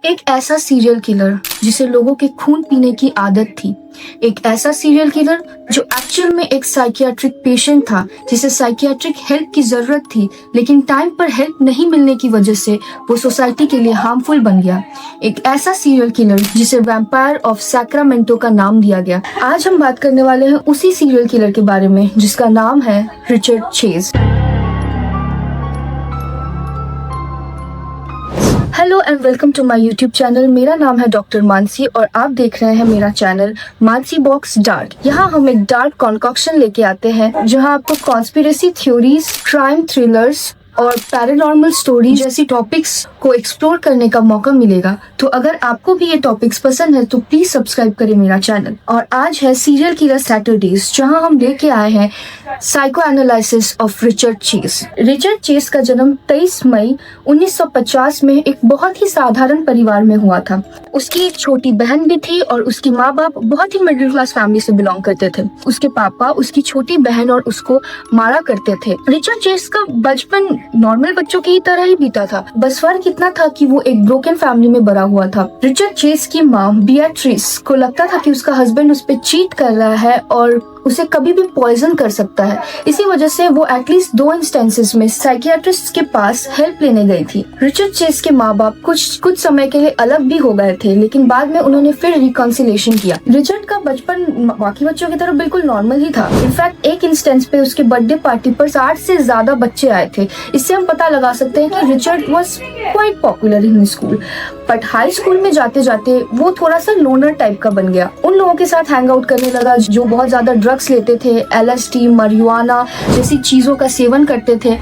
एक ऐसा serial killer जिसे लोगों के खून पीने की आदत थी। एक ऐसा सीरियल किलर जो एक्चुअल में एक साइकियाट्रिक पेशेंट था, जिसे साइकियाट्रिक हेल्प की जरूरत थी, लेकिन टाइम पर हेल्प नहीं मिलने की वजह से वो सोसाइटी के लिए हार्मफुल बन गया। एक ऐसा सीरियल किलर जिसे वैम्पायर ऑफ सैक्रामेंटो का नाम दिया गया। आज हम बात करने वाले हैं उसी सीरियल किलर के बारे में जिसका नाम है Richard Chase. Hello and welcome to my YouTube channel. मेरा नाम है डॉक्टर मानसी और आप देख रहे हैं मेरा चैनल मानसी बॉक्स डार्क। यहाँ हम एक डार्क कॉन्कॉक्शन लेके आते हैं जहाँ आपको कॉन्स्पिरेसी थ्योरीज, क्राइम थ्रिलर्स और पैरानॉर्मल स्टोरी जैसी टॉपिक्स को एक्सप्लोर करने का मौका मिलेगा। तो अगर आपको भी ये टॉपिक्स पसंद है तो प्लीज सब्सक्राइब करें मेरा चैनल। और आज है सीरियल किलर सैटरडेज, जहां हम लेके आए हैं psycho analysis of Richard chase. Richard chase का जन्म 23 मई 1950 में एक बहुत ही साधारण परिवार में हुआ था। उसकी एक छोटी बहन भी थी और उसके माँ बाप बहुत ही मिडिल क्लास फैमिली से बिलोंग करते थे। उसके पापा उसकी छोटी बहन और उसको मारा करते थे। रिचर्ड चेज का बचपन नॉर्मल बच्चों की तरह ही बीता था, बस फर्क इतना था कि वो एक ब्रोकन फैमिली में बड़ा हुआ था। रिचर्ड चेज की माँ बियाट्रिस को लगता था कि उसका हस्बैंड उस पे चीट कर रहा है और उसे कभी भी पॉइजन कर सकता है। इसी वजह से वो एटलीस्ट 2 इंस्टेंसेस में साइकियाट्रिस्ट के पास हेल्प लेने गई थी। रिचर्ड चेज के माँ बाप कुछ समय के लिए अलग भी हो गए थे, लेकिन बाद में उन्होंने फिर रिकॉन्सिलेशन किया। रिचर्ड का बचपन बाकी बच्चों की तरह बिल्कुल नॉर्मल ही था। इनफैक्ट एक इंस्टेंस पे उसके बर्थडे पार्टी पर 60 से ज्यादा बच्चे आए थे। इससे हम पता लगा सकते हैं कि Richard was quite popular in school. But high school में जाते जाते वो थोड़ा सा लोनर टाइप का बन गया। उन लोगों के साथ हैंग आउट करने लगा जो बहुत ज्यादा ड्रग्स लेते थे, LSD, marijuana जैसी चीजों का सेवन करते थे।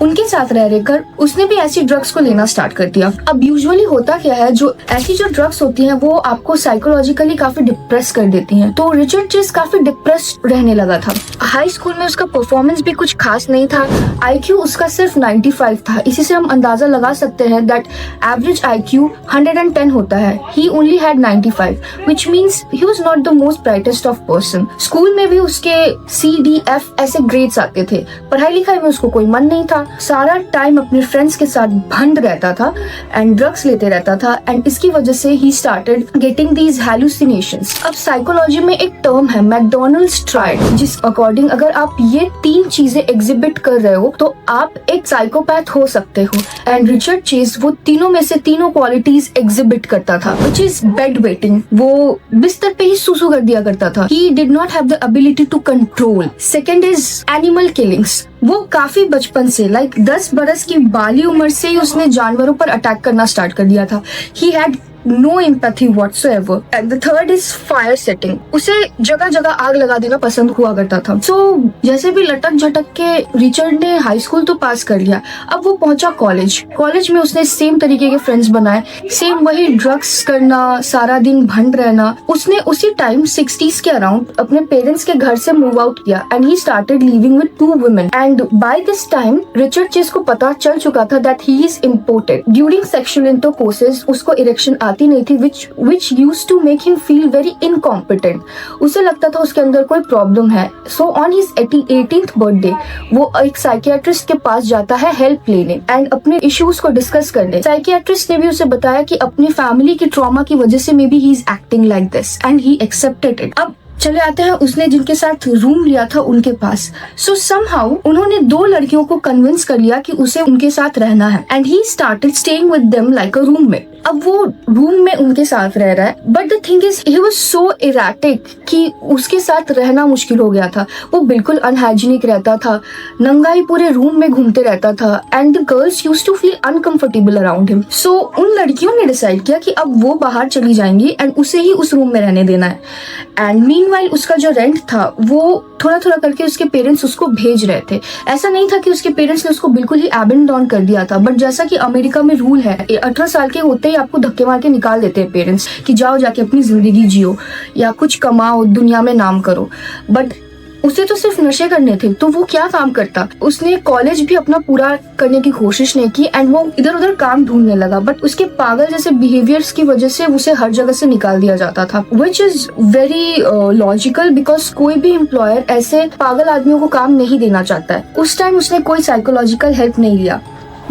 उनके साथ रह रहकर उसने भी ऐसी ड्रग्स को लेना स्टार्ट कर दिया। अब यूजुअली होता क्या है, जो ऐसी जो ड्रग्स होती हैं वो आपको साइकोलॉजिकली काफी डिप्रेस कर देती हैं। तो रिचर्ड चेज काफी डिप्रेस रहने लगा था। हाई स्कूल में उसका परफॉर्मेंस भी कुछ खास नहीं था। IQ उसका सिर्फ 95 था। इसी से हम अंदाजा लगा सकते हैं दैट एवरेज IQ 110 होता है। He only had 95, which means he was not the most brightest of person. School में भी उसके C, D, F ऐसे ग्रेड्स आते थे। पढ़ाई लिखाई में उसको कोई मन नहीं था। सारा टाइम अपने फ्रेंड्स के साथ भंड रहता था एंड ड्रग्स लेते रहता था। एंड इसकी वजह से ही स्टार्टेड गेटिंग दीज हैलुसिनेशंस। अब साइकोलॉजी में एक टर्म है मैकडोनल्ड्स ट्रायड, जिस अकॉर्डिंग अगर आप ये 3 चीजें एग्जिबिट कर रहे हो तो आप एक साइकोपैथ हो सकते हो। एंड रिचर्ड चेज वो तीनों में से तीनों क्वालिटीज एग्जिबिट करता था, व्हिच इज बेड वेटिंग। वो बिस्तर पे ही सुसु कर दिया करता था। He did not have the ability to control. Second is animal killings. वो काफी बचपन से 10 बरस की बाली उम्र से ही उसने जानवरों पर अटैक करना स्टार्ट कर दिया था। He had no empathy whatsoever. And the third is fire setting. उसे जगह जगह आग लगा देना पसंद हुआ करता था। So, जैसे भी लटक झटक के रिचर्ड ने हाई स्कूल तो पास कर लिया। अब वो पहुंचा कॉलेज में उसने सेम तरीके के फ्रेंड्स बनाए, सेम वही ड्रग्स करना, सारा दिन भंड रहना। उसने उसी टाइम 60s के अराउंड अपने पेरेंट्स के घर से मूव आउट किया and he started living with 2 women. And by this time Richard Chase को पता चल चुका था that he is impotent. During sexual intercourses उसको इरेक्शन आती नहीं थी, which used to make him feel very incompetent. उसे लगता था उसके अंदर कोई प्रॉब्लम है। So on his 18th birthday वो एक साइकियाट्रिस्ट के पास जाता है हेल्प लेने एंड अपने इश्यूज को डिस्कस करने। साइकियाट्रिस्ट ने भी उसे बताया कि अपनी फैमिली की ट्रॉमा की वजह से may be he is acting like this and he accepted it. अब चले आते हैं उसने जिनके साथ रूम लिया था उनके पास। सो समहाउ उन्होंने 2 लड़कियों को कन्विंस कर लिया कि उसे उनके साथ रहना है and he started staying with them like a roommate. अब वो रूम में उनके साथ रह रहा है, but the thing is he was so erratic कि उसके साथ रहना मुश्किल हो गया था। वो बिल्कुल अनहाइजीनिक रहता था, नंगा ही पूरे रूम में घूमते रहता था and the girls used to feel uncomfortable around him. So उन लड़कियों ने डिसाइड किया कि अब वो बाहर चली जाएंगी एंड उसे ही उस रूम में रहने देना है। एंड मीनवाइल उसका जो रेंट था वो थोड़ा थोड़ा करके उसके पेरेंट्स उसको भेज रहे थे। ऐसा नहीं था कि उसके पेरेंट्स ने उसको बिल्कुल ही एबेंडन कर दिया था, बट जैसा कि अमेरिका में रूल है 18 साल के होते ही आपको धक्के मार के निकाल देते हैं पेरेंट्स कि जाओ जाके अपनी जिंदगी जियो या कुछ कमाओ, दुनिया में नाम करो। बट उसे तो सिर्फ नशे करने थे, तो वो क्या काम करता। उसने कॉलेज भी अपना पूरा करने की कोशिश नहीं की एंड वो इधर उधर काम ढूंढने लगा, बट उसके पागल जैसे बिहेवियर्स की वजह से उसे हर जगह से निकाल दिया जाता था, which is very logical because कोई भी एम्प्लॉयर ऐसे पागल आदमियों को काम नहीं देना चाहता है। उस टाइम उसने कोई साइकोलॉजिकल हेल्प नहीं लिया,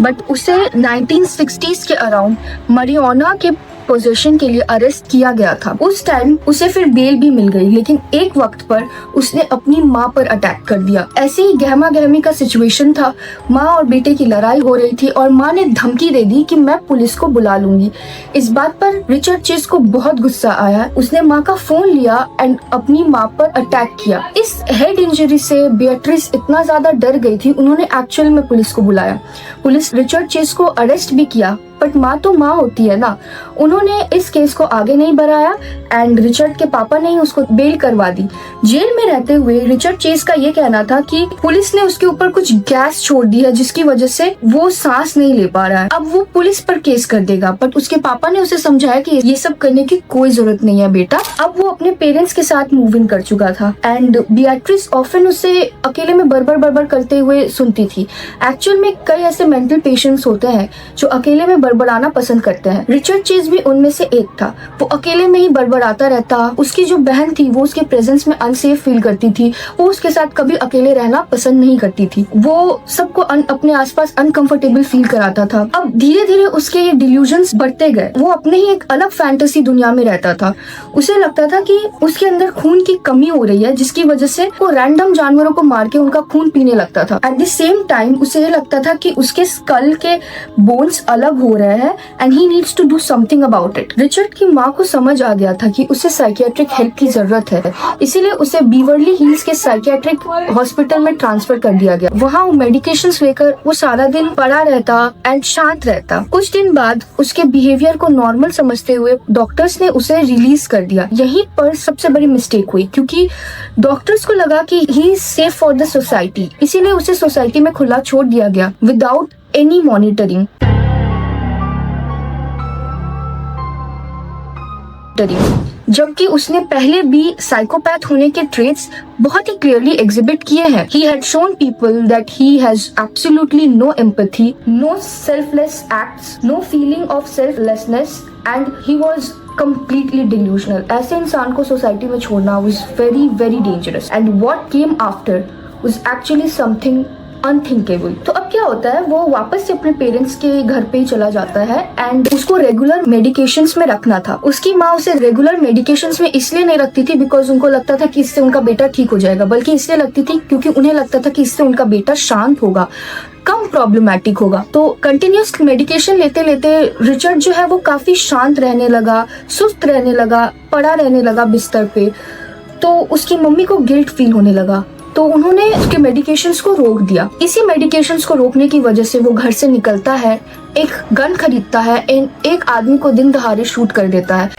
बट उसे 1960s के अराउंड marijuana के पोजेशन के लिए अरेस्ट किया गया था। उस टाइम उसे फिर बेल भी मिल गई, लेकिन एक वक्त पर उसने अपनी माँ पर अटैक कर दिया। ऐसे ही गहमा गहमी का सिचुएशन था, माँ और बेटे की लड़ाई हो रही थी और माँ ने धमकी दे दी कि मैं पुलिस को बुला लूंगी। इस बात पर रिचर्ड चेज को बहुत गुस्सा आया। उसने माँ का फोन लिया एंड अपनी माँ पर अटैक किया। इस हेड इंजरी से बेatrice इतना ज्यादा डर गई थी, उन्होंने एक्चुअल में पुलिस को बुलाया। पुलिस रिचर्ड चेज को अरेस्ट भी किया, बट माँ तो माँ होती है ना। उन्होंने इस केस को आगे नहीं बढ़ाया एंड रिचर्ड के पापा ने उसको बेल करवा दी। जेल में रहते हुए रिचर्ड चेज का ये कहना था कि पुलिस ने उसके ऊपर कुछ गैस छोड़ दी है, जिसकी वजह से वो सांस नहीं ले पा रहा है। अब वो पुलिस पर केस कर देगा, बट उसके पापा ने उसे समझाया कि ये सब करने की कोई जरूरत नहीं है बेटा। अब वो अपने पेरेंट्स के साथ मूव इन कर चुका था एंड बेatrice ऑफन उसे अकेले में बड़बड़ करते हुए सुनती थी। एक्चुअल में कई ऐसे मेंटल पेशेंट्स होते हैं जो अकेले में बड़बड़ाना पसंद करते हैं। रिचर्ड चेज भी उनमें से एक था। वो अकेले में ही बड़बड़ाता रहता। उसकी जो बहन थी वो उसके प्रेजेंस में अनसेफ फील करती थी। वो उसके साथ कभी अकेले रहना पसंद नहीं करती थी। वो सबको अपने आसपास अनकंफर्टेबल फील कराता था। अब धीरे धीरे उसके ये डिल्यूजन्स बढ़ते गए। वो अपने ही एक अलग फैंटेसी दुनिया में रहता था। उसे लगता था कि उसके अंदर खून की कमी हो रही है, जिसकी वजह से वो रैंडम जानवरों को मार के उनका खून पीने लगता था। एट द सेम टाइम उसे ये लगता था कि उसके स्कल के बोन्स अलग हो रहे हैं and he needs to do something about it. Richard की माँ को समझ आ गया था कि उसे साइकियाट्रिक हेल्प की जरूरत है, इसीलिए उसे बीवर्ली हिल्स के साइकियाट्रिक हॉस्पिटल में ट्रांसफर कर दिया गया। वहाँ वो मेडिकेशंस लेकर वो सारा दिन पड़ा रहता एंड शांत रहता। कुछ दिन बाद उसके बिहेवियर को नॉर्मल समझते हुए डॉक्टर्स ने उसे रिलीज कर दिया। यहीं पर सबसे बड़ी मिस्टेक हुई, क्योंकि डॉक्टर्स को लगा कि he is safe for the society, इसीलिए उसे सोसाइटी में खुला छोड़ दिया गया विदाउट एनी मॉनिटरिंग। जबकि उसने पहले भी साइकोपैथ होने के ट्रेट्स बहुत ही क्लियरली एग्जिबिट किए हैं। He had shown people that he has absolutely no empathy, no selfless acts, no feeling of selflessness, and he was completely delusional. ऐसे इंसान को सोसाइटी में छोड़ना was very very dangerous. And what came after was actually something unthinkable. तो अब क्या होता है, वो वापस से अपने पेरेंट्स के घर पे ही चला जाता है एंड उसको रेगुलर मेडिकेशंस में रखना था। उसकी माँ उसे रेगुलर मेडिकेशंस में इसलिए नहीं रखती थी बिकॉज उनको लगता था कि इससे उनका बेटा ठीक हो जाएगा, बल्कि इसलिए लगती थी क्योंकि उन्हें लगता था कि इससे उनका बेटा शांत होगा, कम प्रॉब्लमैटिक होगा। तो कंटिन्यूस मेडिकेशन लेते लेते रिचर्ड जो है वो काफी शांत रहने लगा, सुस्त रहने लगा, पड़ा रहने लगा बिस्तर पे। तो उसकी मम्मी को गिल्ट फील होने लगा, तो उन्होंने उसके मेडिकेशंस को रोक दिया। इसी मेडिकेशंस को रोकने की वजह से वो घर से निकलता है, एक गन खरीदता है एंड एक आदमी को दिन दहाड़े शूट कर देता है,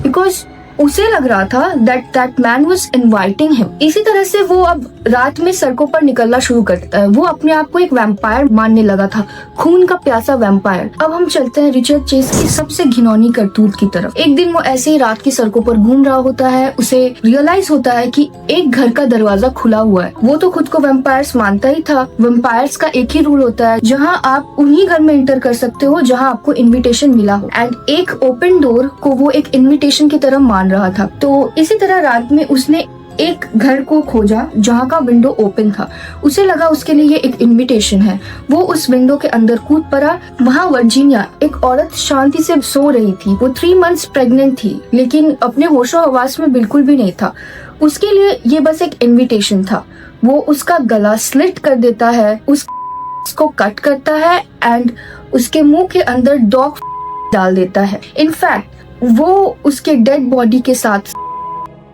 बिकॉज उसे लग रहा था that man was inviting him। इसी तरह से वो अब रात में सड़कों पर निकलना शुरू करता है। वो अपने आप को एक वैम्पायर मानने लगा था, खून का प्यासा वैम्पायर। अब हम चलते हैं रिचर्ड चेज की सबसे घिनौनी करतूत की तरफ। एक दिन वो ऐसे ही रात की सड़कों पर घूम रहा होता है। उसे रियलाइज होता है कि एक घर का दरवाजा खुला हुआ है। वो तो खुद को वैम्पायर्स मानता ही था। वैम्पायर्स का एक ही रूल होता है, जहाँ आप उन्हीं घर में एंटर कर सकते हो जहाँ आपको इन्विटेशन मिला हो। एंड एक ओपन डोर को वो एक इन्विटेशन की तरह मान रहा था। तो इसी तरह रात में उसने एक घर को खोजा जहाँ का विंडो ओपन था। उसे लगा उसके लिए ये एक इनविटेशन है। वो उस विंडो के अंदर कूद पड़ा। वहाँ वर्जीनिया, एक औरत शांति से सो रही थी। वो 3 मंथ्स प्रेग्नेंट थी, लेकिन अपने होशो हवास में बिल्कुल भी नहीं था। उसके लिए ये बस एक इनविटेशन था। वो उसका गला स्लिट कर देता है, उसको कट करता है एंड उसके मुंह के अंदर डॉग डाल देता है। इनफैक्ट वो उसके डेड बॉडी के साथ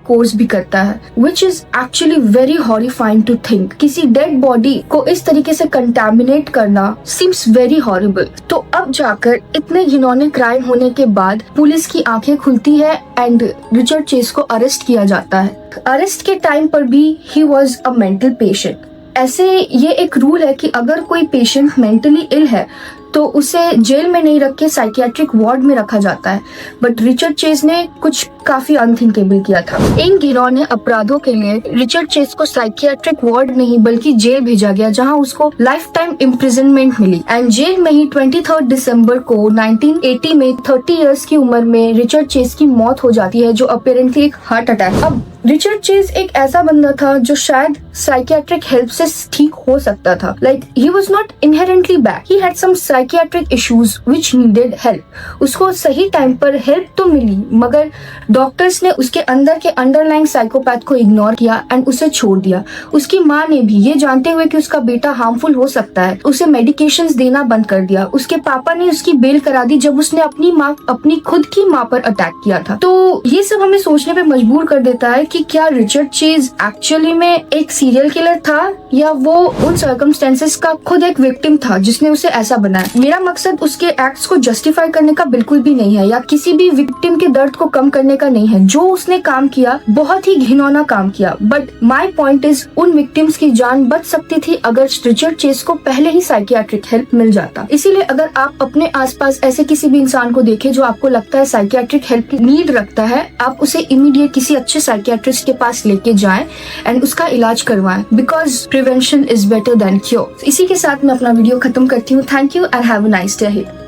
कोर्स भी करता है, which is actually very horrifying to think. किसी डेड बॉडी को इस तरीके से कंटामिनेट करना सीम्स वेरी हॉरिबल। तो अब जाकर इतने घिनौने क्राइम होने के बाद पुलिस की आंखें खुलती है एंड रिचर्ड चेज को अरेस्ट किया जाता है। अरेस्ट के टाइम पर भी he was a mental patient. ऐसे ये एक रूल है कि अगर कोई पेशेंट मेंटली इल है तो उसे जेल में नहीं रख के साइकियाट्रिक वार्ड में रखा जाता है। बट रिचर्ड चेज ने कुछ काफी अनथिंकेबल किया था। इन घिनौने अपराधों के लिए रिचर्ड चेज को साइकियाट्रिक वार्ड नहीं बल्कि जेल भेजा गया, जहां उसको लाइफ टाइम इम्प्रिजनमेंट मिली। एंड जेल में ही 23 दिसंबर को 1980 में 30 इयर्स की उम्र में रिचर्ड चेज की मौत हो जाती है, जो अपेरेंटली एक हार्ट अटैक। अब रिचर्ड चेज एक ऐसा बंदा था जो शायद साइकियाट्रिक हेल्प से ठीक हो सकता था। Like he was not inherently bad, he had some psychiatric issues which needed help. उसको सही टाइम पर हेल्प तो मिली, मगर डॉक्टर्स ने उसके अंदर के अंडरलाइंग साइकोपैथ को इग्नोर किया एंड उसे छोड़ दिया। उसकी माँ ने भी ये जानते हुए कि उसका बेटा हार्मफुल हो सकता है, उसे मेडिकेशंस देना बंद कर दिया। उसके पापा ने उसकी बेल करा दी जब उसने अपनी खुद की माँ पर अटैक किया था। तो ये सब हमें सोचने पे मजबूर कर देता है कि क्या रिचर्ड चेज एक्चुअली में एक सीरियल किलर था या वो उन सर्कमस्टेंसेस का खुद एक विक्टिम था जिसने उसे ऐसा बनाया। मेरा मकसद उसके एक्ट्स को जस्टिफाई करने का बिल्कुल भी नहीं है या किसी भी विक्टिम के दर्द को कम करने का नहीं है। जो उसने काम किया बहुत ही घिनौना काम किया, बट माय पॉइंट इज उन विक्टिम्स की जान बच सकती थी अगर रिचर्ड चेज को पहले ही साइकियाट्रिक हेल्प मिल जाता। इसीलिए अगर आप अपने आसपास ऐसे किसी भी इंसान को देखें जो आपको लगता है साइकियाट्रिक हेल्प की नीड रखता है, आप उसे इमीडिएट किसी अच्छे साइकियाट्रिस्ट के पास लेके जाएं एंड उसका इलाज करवाएं, because prevention is better than cure. इसी के साथ मैं अपना वीडियो खत्म करती हूँ। Thank you and have a nice day ahead.